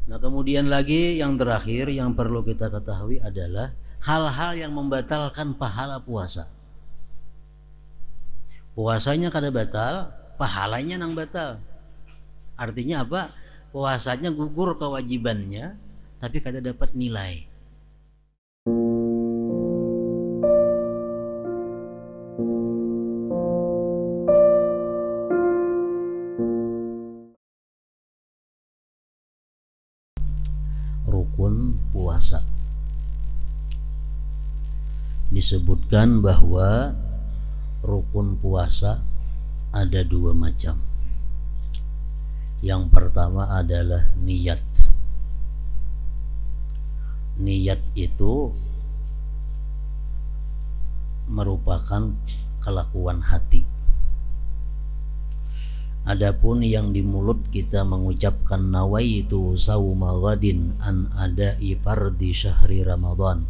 Nah, kemudian lagi yang terakhir yang perlu kita ketahui adalah hal-hal yang membatalkan pahala puasa. Puasanya kada batal, pahalanya nang batal. Artinya apa? Puasanya gugur kewajibannya, tapi kada dapat nilai. Rukun puasa. Disebutkan bahwa rukun puasa ada dua macam. Yang pertama adalah niat. Niat itu merupakan kelakuan hati. Adapun yang di mulut kita mengucapkan nawaitu sauma ghadin an adai fardhi syahri Ramadan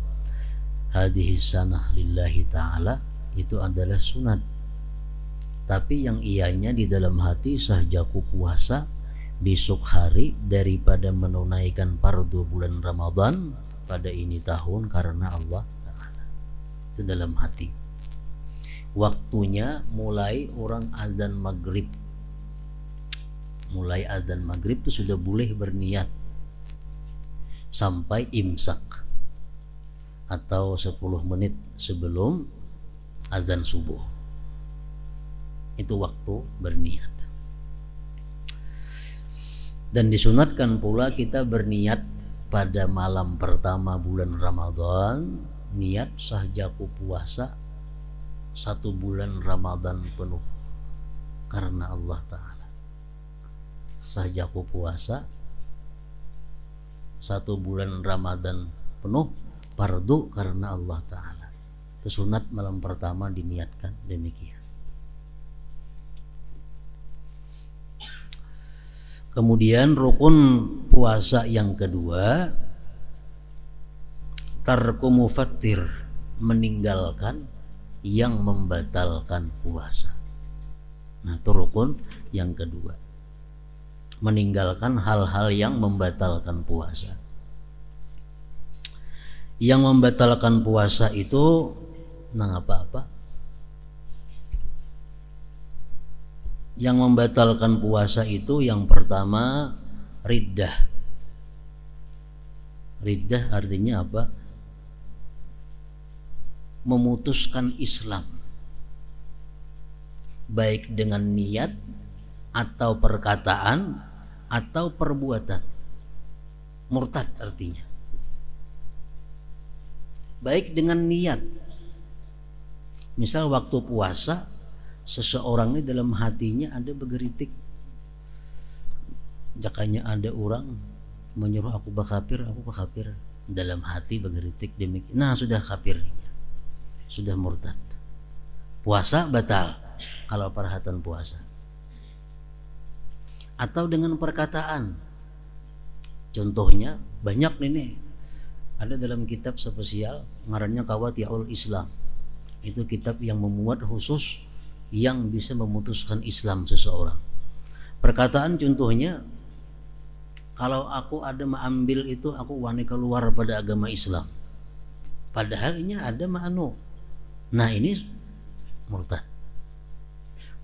hadhihi sanah lillahi ta'ala, itu adalah sunat. Tapi yang ianya di dalam hati, sahjaku puasa besok hari daripada menunaikan fardu bulan Ramadan pada ini tahun karena Allah Ta'ala. Itu dalam hati. Waktunya mulai orang azan maghrib. Mulai azan maghrib itu sudah boleh berniat sampai imsak atau 10 menit sebelum azan subuh. Itu waktu berniat. Dan disunatkan pula kita berniat pada malam pertama bulan Ramadan, niat sahjaku puasa 1 bulan Ramadan penuh karena Allah Ta'ala. Sahjaku puasa 1 bulan Ramadan penuh fardu karena Allah Ta'ala. Itu sunat malam pertama diniatkan demikian. Kemudian rukun puasa yang kedua, tarku mufattir, meninggalkan yang membatalkan puasa. Nah, itu rukun yang kedua, meninggalkan hal-hal yang membatalkan puasa. Yang membatalkan puasa itu nang apa-apa. Yang membatalkan puasa itu yang pertama riddah. Riddah artinya apa? Memutuskan Islam, baik dengan niat atau perkataan atau perbuatan. Murtad artinya. Baik dengan niat. Misal waktu puasa seseorang ini dalam hatinya ada bergeritik, jakanya ada orang menyuruh aku bakafir, dalam hati bergeritik demikian. Nah, sudah kafir, sudah murtad. Puasa batal kalau perhatian puasa. Atau dengan perkataan. Contohnya banyak nih, ada dalam kitab spesial ngarannya Qawati'ul Islam. Itu kitab yang memuat khusus yang bisa memutuskan Islam seseorang. Perkataan contohnya, kalau aku ada mengambil itu aku wani keluar pada agama Islam. Padahal ini ada ma'anu. Nah, ini murtad.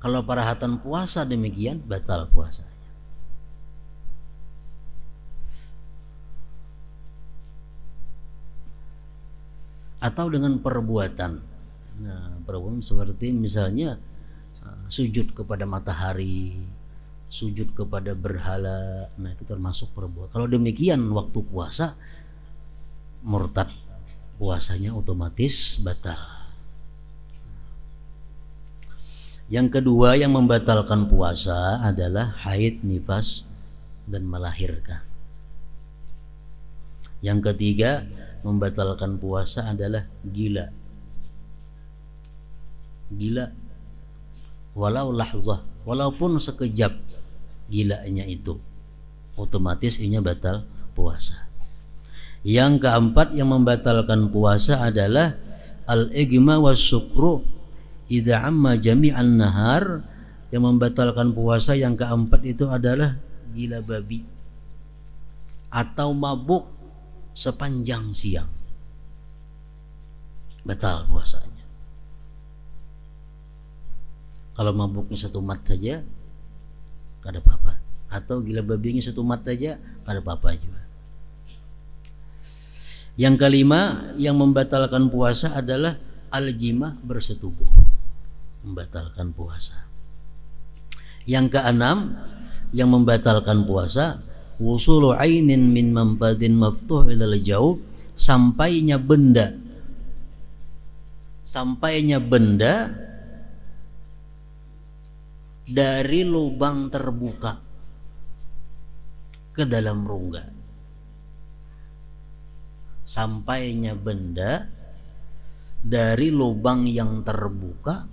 Kalau perhatian puasa demikian batal puasa. Atau dengan perbuatan. Nah, perbuatan seperti misalnya sujud kepada matahari, sujud kepada berhala. Nah, itu termasuk perbuatan. Kalau demikian waktu puasa murtad, puasanya otomatis batal. Yang kedua yang membatalkan puasa adalah haid, nifas, dan melahirkan. Yang ketiga membatalkan puasa adalah gila. Gila walau lahzah, walaupun sekejap gilanya itu, otomatis ini batal puasa. Yang keempat yang membatalkan puasa adalah al-igma was sukru idza amma jami'an nahar. Yang membatalkan puasa yang keempat itu adalah gila babi atau mabuk sepanjang siang, batal puasanya. Kalau mabuknya satu mat saja kada apa-apa, atau gila babinya satu mat saja kada apa-apa juga. Yang kelima yang membatalkan puasa adalah al-jima, bersetubuh, membatalkan puasa. Yang keenam yang membatalkan puasa, wusulu ainin min mampadin maftuh ilal jauh, sampainya benda dari lubang terbuka ke dalam rongga. Sampainya benda dari lubang yang terbuka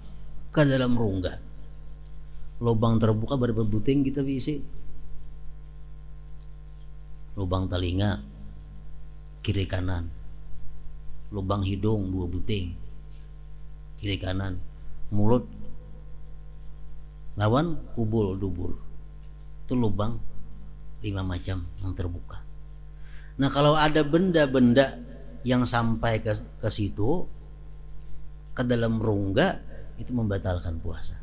ke dalam rongga. Lubang terbuka berapa buting kita isi? Lubang telinga kiri kanan, lubang hidung 2 buting kiri kanan, mulut lawan kubul dubur, itu lubang 5 macam yang terbuka. Nah, kalau ada benda-benda yang sampai ke situ, ke dalam rongga, itu membatalkan puasa.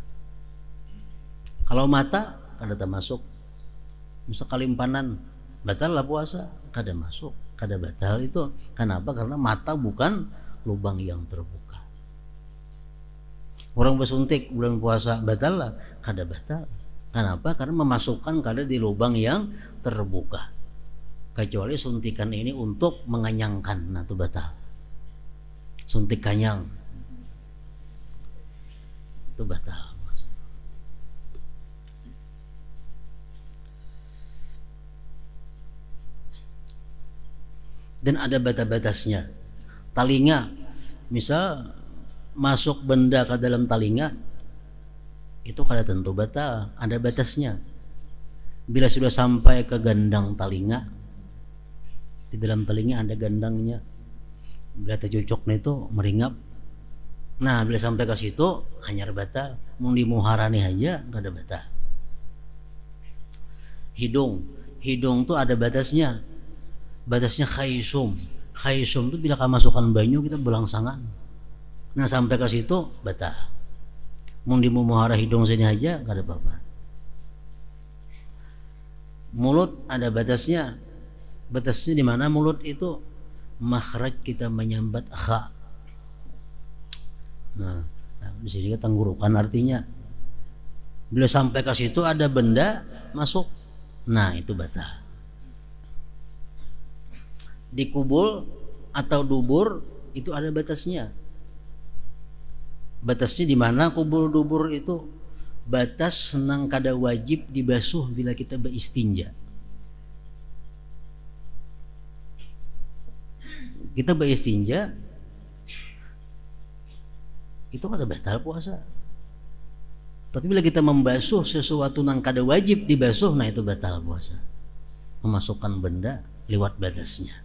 Kalau mata kada termasuk, misal kalimpanan, batal lah puasa, kada masuk, kada batal itu. Kenapa? Karena mata bukan lubang yang terbuka. Orang bersuntik bulan puasa, batal lah, kada batal. Kenapa? Karena memasukkan kada di lubang yang terbuka. Kecuali suntikan ini untuk menganyangkan, nah itu batal. Suntik kanyang itu batal. Dan ada batas-batasnya. Talinga, misal masuk benda ke dalam talinga, itu kada tentu batal, ada batasnya. Bila sudah sampai ke gandang talinga, di dalam telinga ada gandangnya, bila tercocoknya itu meringap. Nah, bila sampai ke situ hanyar batal, mau dimuharani aja enggak ada batal. Hidung tuh ada batasnya. Batasnya khaisum. Khaisum tuh bila kemasukan banyu kita belangsangan. Nah, sampai ke situ batal. Mau dimuhara hidung sini aja enggak ada apa-apa. Mulut ada batasnya. Batasnya di mana mulut itu? Makhraj kita menyambat kha. Nah, di sini tenggorokan artinya. Bila sampai ke situ ada benda masuk, nah itu batal. Di kubul atau dubur itu ada batasnya. Batasnya di mana kubul dubur itu? Batas senang kada wajib dibasuh bila kita beristinja. Kita beristinja itu kada batal puasa. Tapi bila kita membasuh sesuatu yang kada wajib dibasuh, nah itu batal puasa. Memasukkan benda lewat batasnya.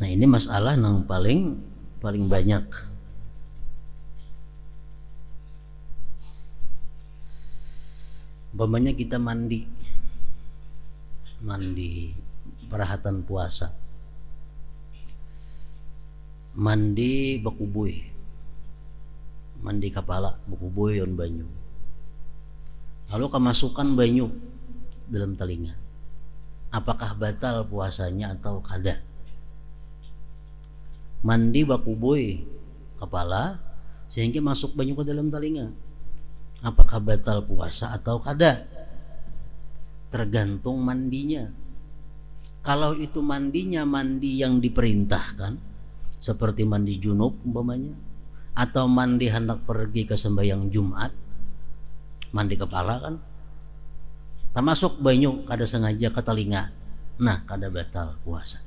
Nah, ini masalah yang paling banyak. Umpamanya kita mandi perahatan puasa, mandi bakubui, mandi kepala bakubui on banyu, lalu kemasukan banyu dalam telinga, apakah batal puasanya atau kada? Mandi bakubui kepala sehingga masuk banyu ke dalam telinga, apakah batal puasa atau kada? Tergantung mandinya. Kalau itu mandinya mandi yang diperintahkan, seperti mandi junub umpamanya, atau mandi hendak pergi ke sembahyang Jumat, mandi kepala kan, termasuk banyu kada sengaja ke telinga, nah kada batal puasanya,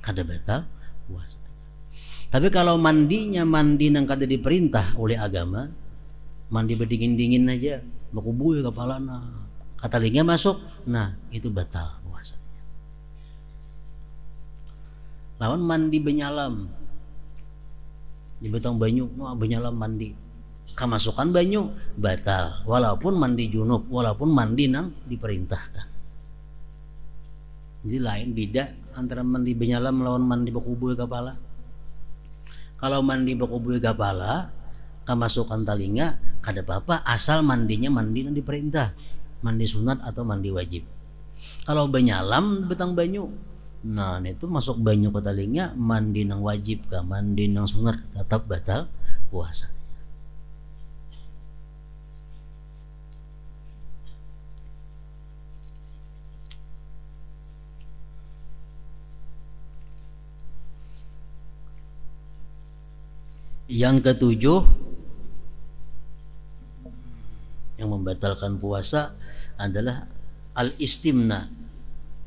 kada batal puasanya. Tapi kalau mandinya mandi nang kada diperintah oleh agama, mandi berdingin-dingin aja, bakubui kepala telinga masuk, nah itu batal puasanya. Lawan mandi benyalam, di betang banyu benyalam mandi kamasukan banyu batal walaupun mandi junub walaupun mandi nang diperintahkan. Jadi lain beda antara mandi benyalam lawan mandi bakubui kepala. Kalau mandi bakubui kepala kamasukan talinga kada apa-apa asal mandinya mandi nang diperintah, mandi sunat atau mandi wajib. Kalau benyalam betang banyu, nah itu masuk banyu ke talinga mandi nang wajib kah mandi nang sunat tetap batal puasa. Yang ketujuh yang membatalkan puasa adalah al-istimna,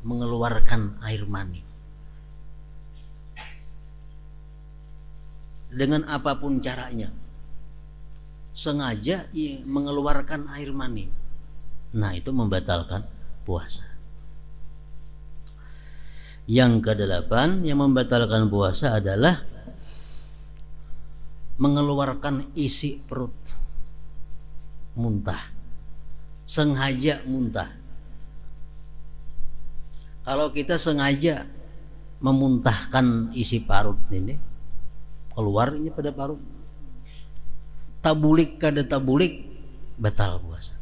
mengeluarkan air mani. Dengan apapun caranya, sengaja mengeluarkan air mani. Nah, itu membatalkan puasa. Yang kedelapan yang membatalkan puasa adalah mengeluarkan isi perut, muntah, sengaja muntah. Kalau kita sengaja memuntahkan isi parut ini keluarnya pada parut, tabulik kada tabulik batal puasa.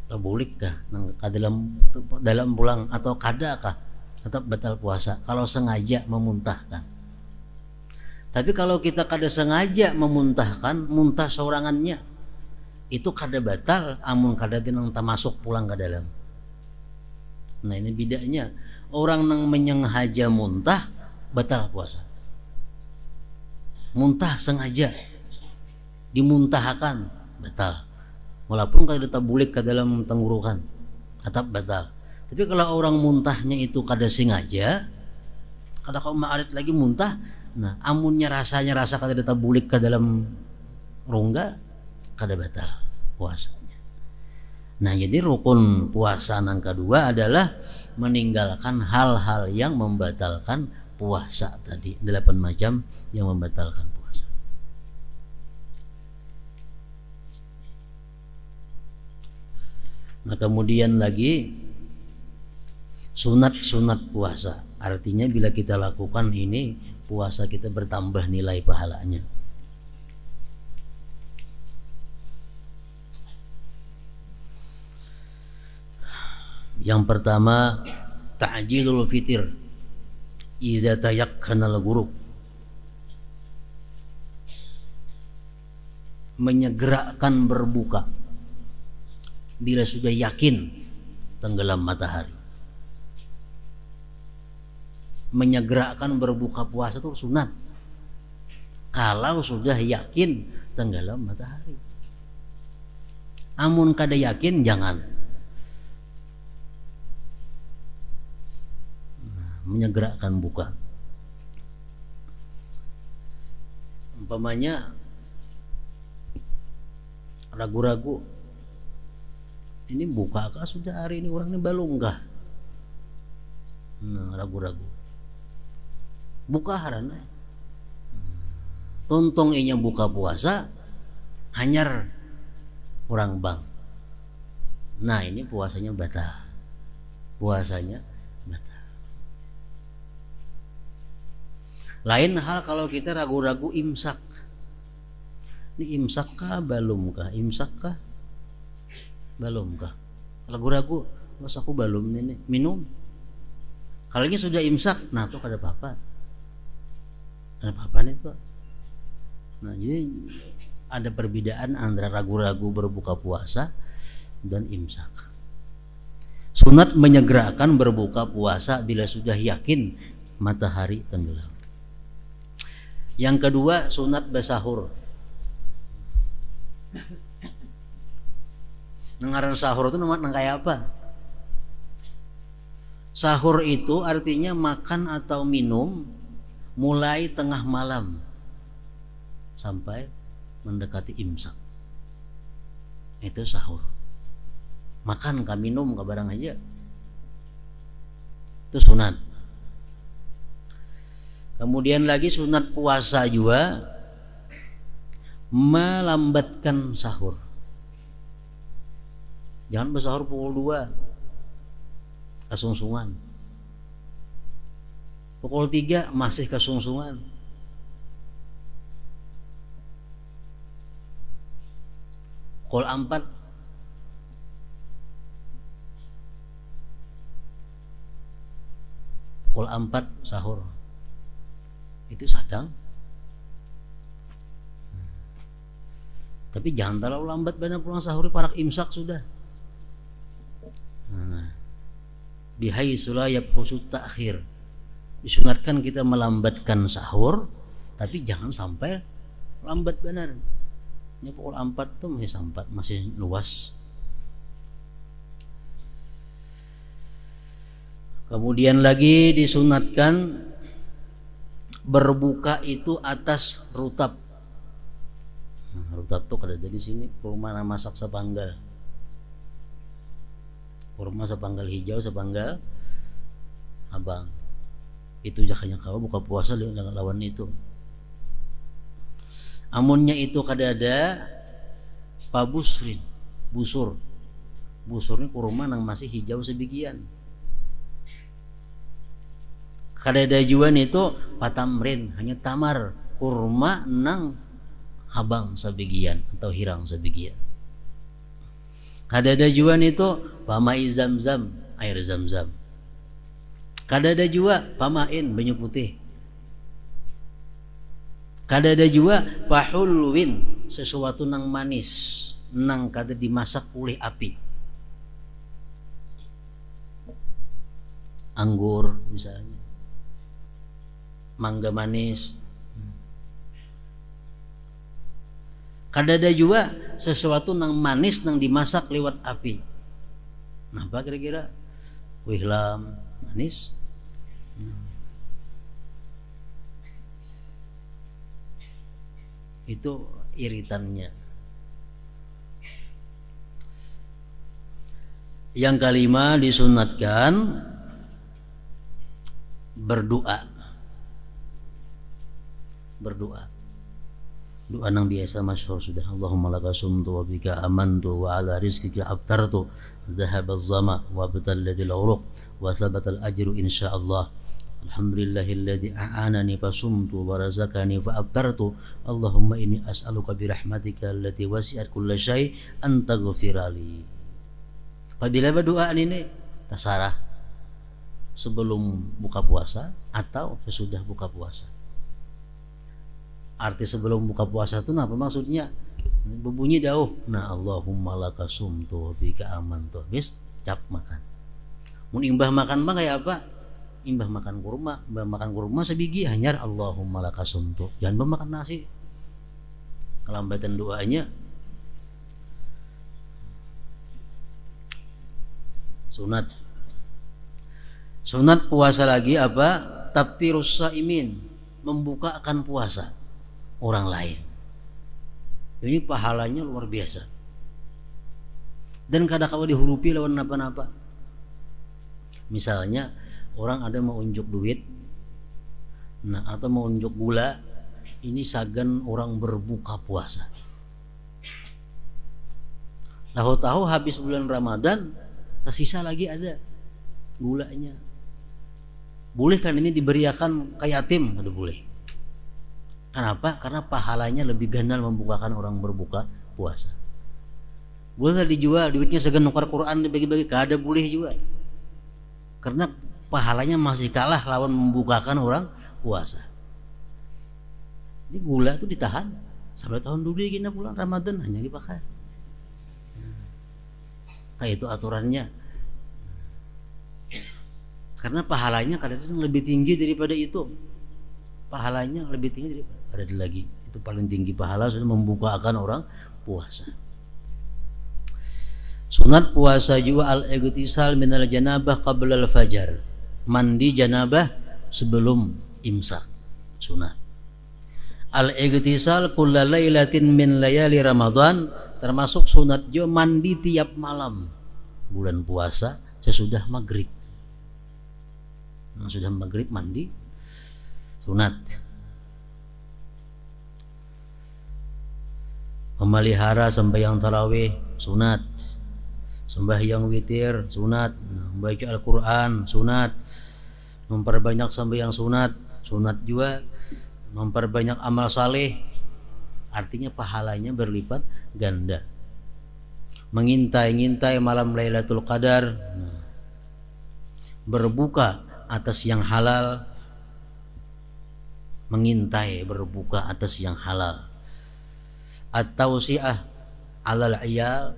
Tabulik kah dalam pulang atau kada kah tetap batal puasa kalau sengaja memuntahkan. Tapi kalau kita kada sengaja memuntahkan, muntah sorangannya, itu kada batal, amun kada tinang masuk pulang ke dalam. Nah ini bedanya. Orang nang menyengaja muntah batal puasa. Muntah sengaja dimuntahkan batal. Walaupun kada tabulik ke dalam tenggorokan, tetap batal. Tapi kalau orang muntahnya itu kada sengaja, kada kau maarit lagi muntah, nah amunnya rasanya rasa kada tabulik ke dalam rongga, kada batal puasanya. Nah jadi rukun puasa yang kedua adalah meninggalkan hal-hal yang membatalkan puasa tadi, 8 macam yang membatalkan puasa. Nah kemudian lagi sunat-sunat puasa, artinya bila kita lakukan ini puasa kita bertambah nilai pahalanya. Yang pertama ta'jilul fitir iza tayakkanal ghurub, menyegerakan berbuka bila sudah yakin tenggelam matahari. Menyegerakan berbuka puasa itu sunat kalau sudah yakin tenggelam matahari. Amun kada yakin jangan. Menyegerakan buka. Umpamanya ragu-ragu, ini buka kah sudah hari ini, orang ini belum kah? Nah ragu-ragu, buka harana tontong inya buka puasa hanyar orang bang. Nah ini puasanya batal, puasanya batal. Lain hal kalau kita ragu-ragu imsak, ini imsak kah belum kah, imsak kah belum kah, ragu-ragu, mas aku belum ini minum. Kalau ini sudah imsak, nah tuh kada apa-apa. Ada apa-apaan itu. Nah jadi ada perbedaan antara ragu-ragu berbuka puasa dan imsak. Sunat menyegerakan berbuka puasa bila sudah yakin matahari tenggelam. Yang kedua sunat bersahur. Ngaran sahur itu nang kayak apa? Sahur itu artinya makan atau minum mulai tengah malam sampai mendekati imsak. Itu sahur. Makan kah minum kah barang aja, itu sunat. Kemudian lagi sunat puasa juga melambatkan sahur. Jangan bersahur pukul 2 kesungsungan, pukul 3 masih kesungsungan, pukul 4 sahur. Itu sadang. Tapi jangan terlalu lambat benar pulang sahur, parak imsak sudah. Bihaitsu la yabhusu ta'khir. Disunatkan kita melambatkan sahur, tapi jangan sampai lambat benar. Ini pukul 4 tuh masih luas. Kemudian lagi disunatkan berbuka itu atas rutab. Rutab tuh kada ada di sini, kurma masak sepanggal. Kurma sepanggal hijau, sepanggal abang. Itu jakanya kau buka puasa dengan lawan itu. Amunnya itu kada ada pabusrin, busur. Busurnya kurma nang masih hijau sebagian. Kada ada juan itu patamrin, hanya tamar, kurma nang habang sebagian atau hirang sebagian. Kada ada juan itu pamai zam-zam, air zam-zam. Kada ada jua pamain, banyu putih. Kada ada jua pahulwin, sesuatu nang manis, nang kada dimasak oleh api. Anggur misalnya, mangga manis. Kada ada juga sesuatu nang manis nang dimasak lewat api. Kenapa kira-kira? Wihlam manis. Itu iritannya. Yang kelima disunatkan berdoa. Doa nang biasa masyhur sudah. Allahumma laka sumtu wa bika amantu wa ala rizqika aftartu dhahaba az-zama wa batalladil uruq wa thabata al-ajru insyaallah. Alhamdulillahilladzi a'anani fasumtu wa razaqani fa aftartu. Allahumma inni as'aluka bi rahmatika allati wasi'at kulla syai' an taghfirali. Apabila berdoa ini tasarah sebelum buka puasa atau sesudah buka puasa. Arti sebelum buka puasa itu apa maksudnya? Berbunyi dauh, nah Allahumma laka sumtu wa bika amantu. Bis cap makan. Mun imbah makan mah kayak apa? Imbah makan kurma sebiji hanyar Allahumma laka sumtu. Jangan makan nasi. Kelambatan doanya. Sunat puasa lagi apa? Tabtirus saimin, membukakan puasa orang lain. Ini pahalanya luar biasa. Dan kadang-kadang dihurupi lawan apa-apa. Misalnya orang ada mau unjuk duit, nah atau mau unjuk gula, ini sagan orang berbuka puasa. Tahu-tahu habis bulan Ramadan, tersisa lagi ada gulanya. Boleh kan ini diberiakan ke yatim? Ada boleh. Kenapa? Karena pahalanya lebih gandal membukakan orang berbuka puasa. Boleh dijual, duitnya segan nukar Quran dibagi-bagi, kada boleh juga. Karena pahalanya masih kalah lawan membukakan orang puasa. Jadi gula itu ditahan sampai tahun dulu gini bulan Ramadan hanya dipakai. Kayak itu aturannya. Karena pahalanya kadang-kadang lebih tinggi daripada itu. Pahalanya lebih tinggi daripada ada lagi. Itu paling tinggi pahala sudah membukakan orang puasa. Sunat puasa juga al-igtisal minal janabah qabla al-fajar. Mandi janabah sebelum imsak. Sunat. Al-igtisal kulla lailatin min layali Ramadan, termasuk sunat juga mandi tiap malam bulan puasa sesudah maghrib. Nah, sudah maghrib mandi sunat. memelihara sembahyang tarawih sunat, sembahyang witir sunat, membaca Al-Quran sunat, memperbanyak sembahyang sunat juga, memperbanyak amal saleh, artinya pahalanya berlipat ganda. Mengintai-ngintai malam Lailatul Qadar, berbuka atas yang halal, mengintai berbuka atas yang halal. At-tausi'ah 'alal 'iyal,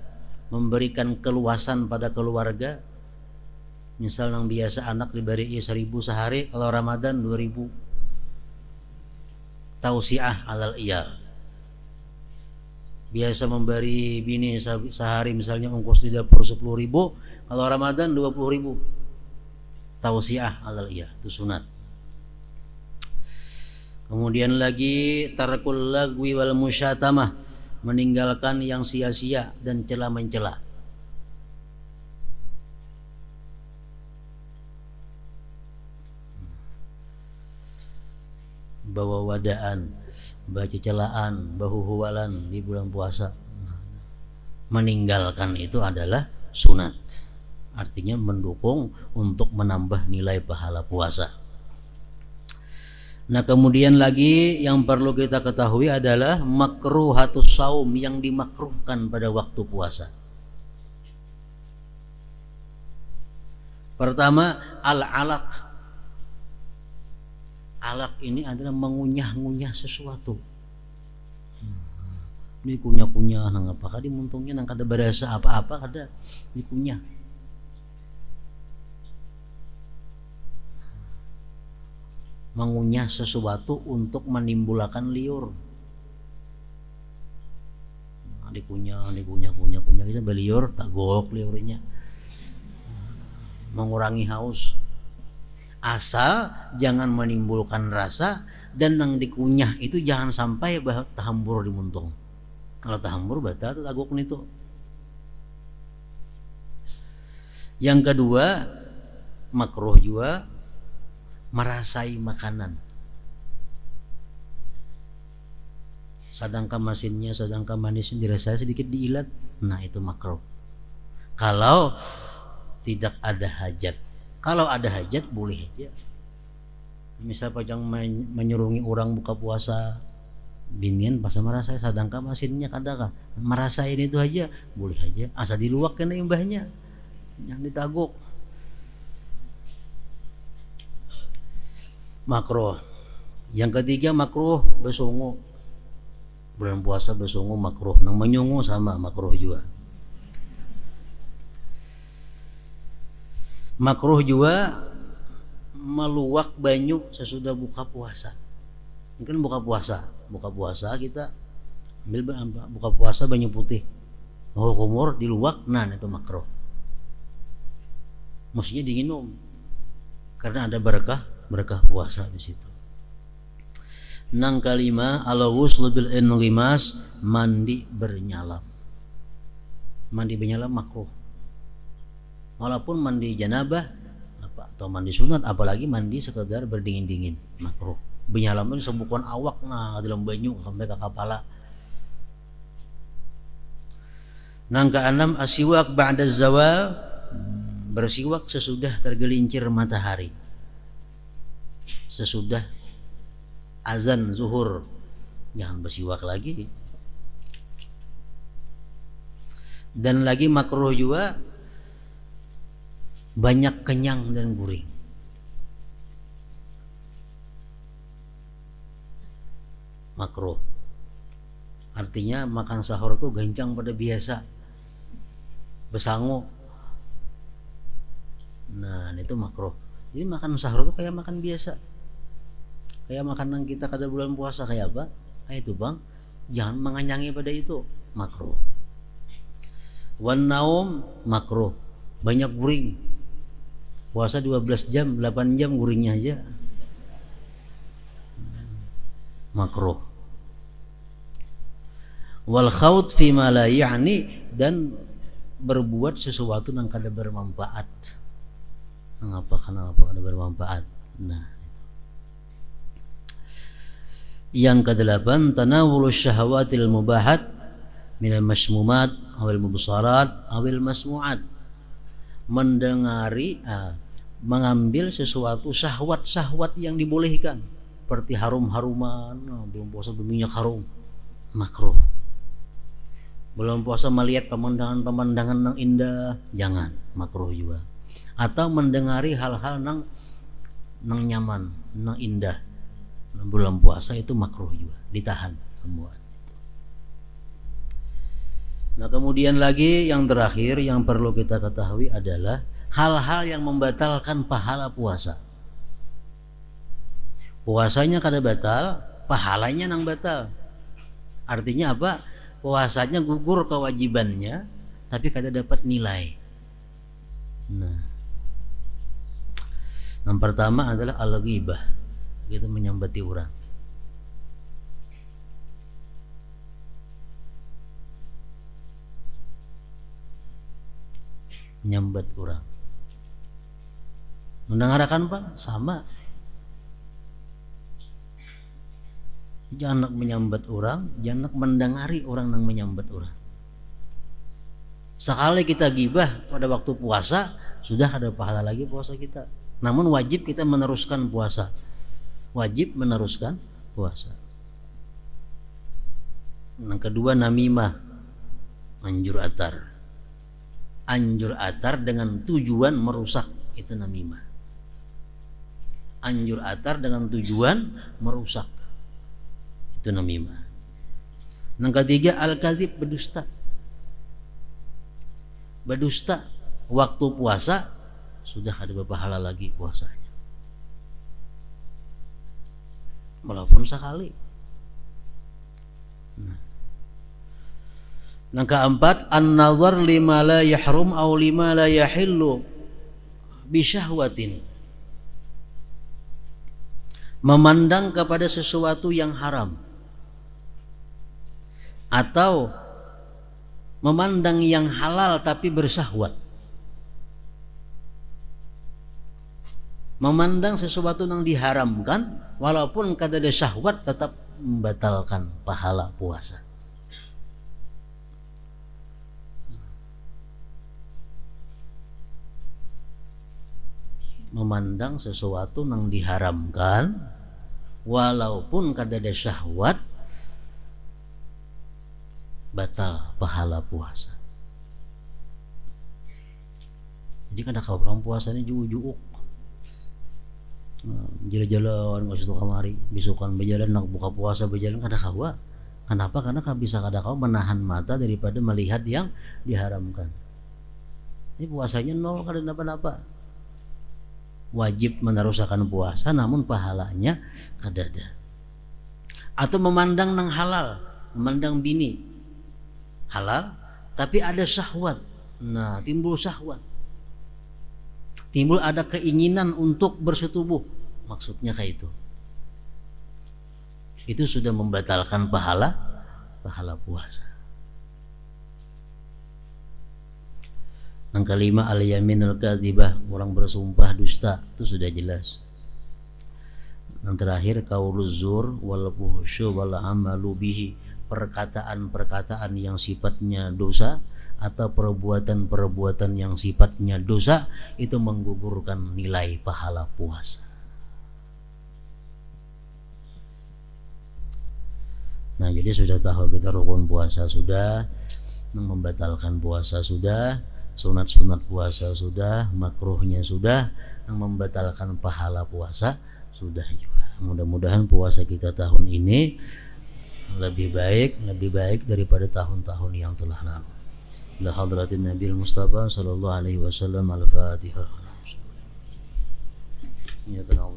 memberikan keluasan pada keluarga. Misal yang biasa anak diberi 1.000 sehari, kalau Ramadan 2.000. Tausi'ah 'alal 'iyal. Biasa memberi bini sehari misalnya ongkos di dapur 10.000, kalau Ramadan 20.000. Tausi'ah 'alal 'iyal, itu sunat. Kemudian lagi tarkul lagwi wal musyatamah, meninggalkan yang sia-sia dan cela-mencela. Bawa wadaan, baca celaan, bahu-huwalan di bulan puasa, meninggalkan itu adalah sunat. Artinya mendukung untuk menambah nilai pahala puasa. Nah, kemudian lagi yang perlu kita ketahui adalah makruhatus saum, yang dimakruhkan pada waktu puasa. Pertama, al-alaq. Alaq ini adalah mengunyah-ngunyah sesuatu. Ini kunyah-kunyah nang apakah dimuntungnya nang kada berasa apa-apa kada dikunyah. Mengunyah sesuatu untuk menimbulkan liur. Dikunyah kita beliur tak gok liurnya. Mengurangi haus. Asal jangan menimbulkan rasa, dan nang dikunyah itu jangan sampai tahambur dimuntung. Kalau tahambur batal tagok itu. Yang kedua, makruh juga merasai makanan. Sedangkan manisnya dirasai sedikit diilat, nah itu makruh. Kalau tidak ada hajat. Kalau ada hajat boleh aja. Misal pajang menyurungi orang buka puasa, binian pas merasa sedangkan masinnya kadang merasain itu aja boleh aja, asal diluak kena imbahnya yang ditaguk. Makruh. Yang ketiga makruh besungu. Bulan puasa besungu makruh. Nang menyungu sama makruh juga. Makruh juga meluak banyu sesudah buka puasa. Mungkin buka puasa kita ambil buka puasa banyu putih, kumur diluak, nah itu makruh. Mestinya diminum karena ada berkah puasa di situ. Nang kalima al-ghusl bil inrimas, mandi bernyalam. Mandi bernyalam makruh. Walaupun mandi janabah atau mandi sunat, apalagi mandi sekedar berdingin-dingin, makruh. Bernyalam itu sebukan awak nah dalam banyu sampai ke kepala. Nang keenam asiwak ba'da zawal, bersiwak sesudah tergelincir matahari, sesudah azan zuhur, jangan bersiwak lagi. Dan lagi makruh juga banyak kenyang dan gurih. Makruh. Artinya makan sahur itu gancang pada biasa, besangu. Nah, itu makruh. Jadi makan sahur itu kayak makan biasa, kayak makanan kita kada bulan puasa kayak apa? Itu bang, jangan menganyangi pada itu, makruh. Wan naum makruh, banyak guring. Puasa 12 jam, 8 jam guringnya aja, makruh. Wal khaut fi ma la ya'ni, dan berbuat sesuatu yang kada bermanfaat. Kenapa kada bermanfaat? Nah, yang kedelapan tanawulus syahawatil mubahat, minal masmumat awil mubsarat awil masmuat, mendengari mengambil sesuatu syahwat-syahwat yang dibolehkan seperti harum-haruman. Belum puasa berminyak harum, makruh. Belum puasa melihat pemandangan-pemandangan yang indah, jangan, makruh juga. Atau mendengari hal-hal nang nyaman, nang indah, bulan puasa itu makruh juga, ditahan semua. Nah, kemudian lagi yang terakhir yang perlu kita ketahui adalah hal-hal yang membatalkan pahala puasa. Puasanya kada batal, pahalanya nang batal. Artinya apa? Puasanya gugur kewajibannya, tapi kada dapat nilai. Nah, yang pertama adalah al-ghibah, itu menyambati orang. Menyambat orang. Mendengarkan Pak? Sama. Jangan nak menyambat orang, jangan nak mendengari orang yang menyambat orang. Sekali kita gibah pada waktu puasa, sudah ada pahala lagi puasa kita. Namun wajib kita meneruskan puasa. Wajib meneruskan puasa. Yang kedua namimah, anjur atar. Anjur atar dengan tujuan merusak, itu namimah. Anjur atar dengan tujuan merusak, itu namimah. Yang ketiga al-kadzib, berdusta. Berdusta waktu puasa, sudah ada pahala lagi puasanya, walaupun sekali. Yang keempat an-nazar lima la yahrum aw lima la yahillu bi syahwatin, memandang kepada sesuatu yang haram atau memandang yang halal tapi bersyahwat. Memandang sesuatu yang diharamkan walaupun kada ada syahwat tetap membatalkan pahala puasa. Memandang sesuatu yang diharamkan walaupun kada ada syahwat, batal pahala puasa. Jadi kada kau orang puasanya juuk-juuk, jalan-jalan nggak situ kamari, besokan berjalan nak buka puasa berjalan kada kawa. Kenapa? Karena bisa kada kau menahan mata daripada melihat yang diharamkan. Ini puasanya nol, kada napa-napa. Wajib meneruskan puasa, namun pahalanya kada ada. Atau memandang nang halal, memandang bini halal, tapi ada syahwat. Nah, timbul syahwat, timbul ada keinginan untuk bersetubuh, maksudnya kayak itu sudah membatalkan pahala puasa. Yang kelima al-yaminul kadzibah, orang bersumpah dusta, itu sudah jelas. Yang terakhir qauluz zur wal fuhsyu wal amalu bihi, perkataan-perkataan yang sifatnya dosa atau perbuatan-perbuatan yang sifatnya dosa, itu menggugurkan nilai pahala puasa. Nah, jadi sudah tahu kita rukun puasa sudah, membatalkan puasa sudah, sunat-sunat puasa sudah, makruhnya sudah, yang membatalkan pahala puasa sudah juga. Mudah-mudahan puasa kita tahun ini lebih baik daripada tahun-tahun yang telah lalu. La hadratin Nabi Mustafa sallallahu alaihi wasallam. Al-Fatihah. Ya kana